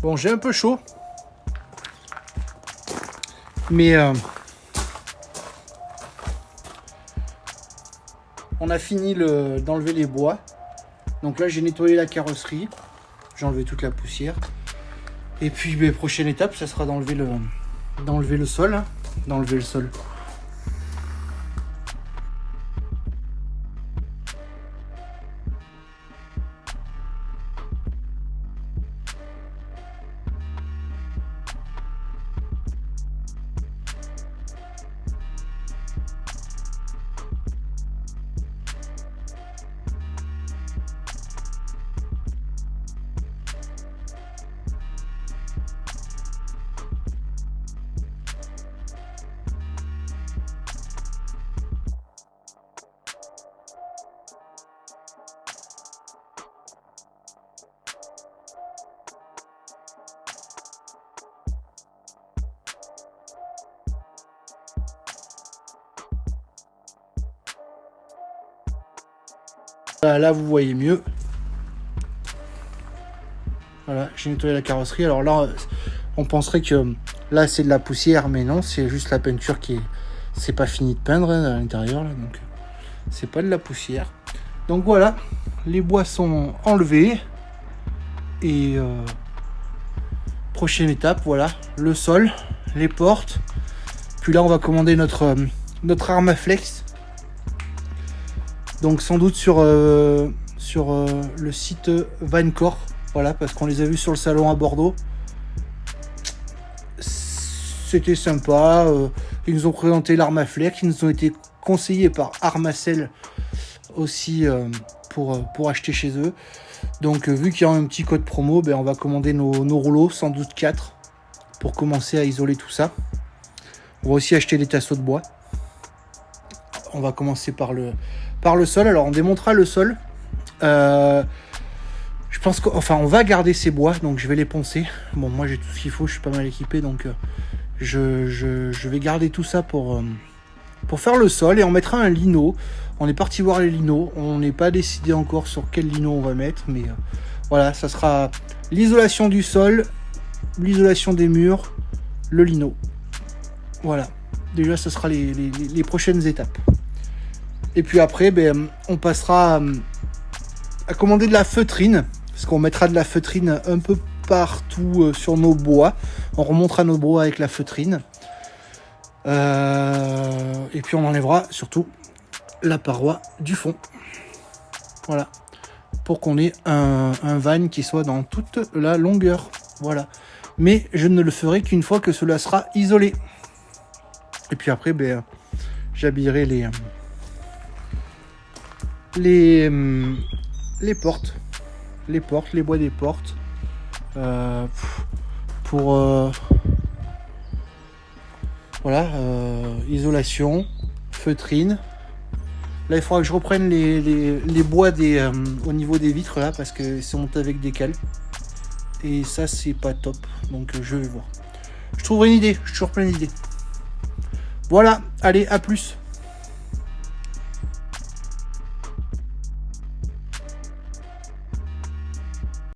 Bon, j'ai un peu chaud. Mais on a fini d'enlever les bois. Donc là, j'ai nettoyé la carrosserie. J'ai enlevé toute la poussière. Et puis, prochaine étape, ça sera d'enlever le sol. Hein. D'enlever le sol. Là, vous voyez mieux. Voilà, j'ai nettoyé la carrosserie. Alors là, on penserait que là, c'est de la poussière, mais non, c'est juste la peinture qui est... C'est pas fini de peindre hein, à l'intérieur, là, donc c'est pas de la poussière. Donc voilà, les bois sont enlevés. Et prochaine étape, voilà, le sol, les portes. Puis là, on va commander notre Armaflex. Donc sans doute sur le site Vanecore, voilà, parce qu'on les a vus sur le salon à Bordeaux. C'était sympa. Ils nous ont présenté l'Armaflex, ils nous ont été conseillés par Armacel aussi pour acheter chez eux. Donc vu qu'il y a un petit code promo, on va commander nos rouleaux, sans doute 4, pour commencer à isoler tout ça. On va aussi acheter des tasseaux de bois. On va commencer par le sol. Alors on démontera le sol. Je pense on va garder ces bois, donc je vais les poncer. Bon, moi j'ai tout ce qu'il faut, je suis pas mal équipé, donc je vais garder tout ça pour faire le sol, et on mettra un lino. On est parti voir les linos, on n'est pas décidé encore sur quel lino on va mettre, mais voilà, ça sera l'isolation du sol, l'isolation des murs, le lino. Voilà, déjà ça sera les prochaines étapes. Et puis après, on passera à commander de la feutrine, parce qu'on mettra de la feutrine un peu partout sur nos bois. On remontera nos bois avec la feutrine. Et puis on enlèvera surtout la paroi du fond. Voilà. Pour qu'on ait un van qui soit dans toute la longueur. Voilà. Mais je ne le ferai qu'une fois que cela sera isolé. Et puis après, j'habillerai les portes, les bois des portes, pour voilà, isolation, feutrine. Là, il faudra que je reprenne les bois au niveau des vitres là, parce que c'est monté avec des cales et ça c'est pas top, donc je vais voir. Je trouverai une idée, je suis toujours plein d'idées. Voilà, allez, à plus.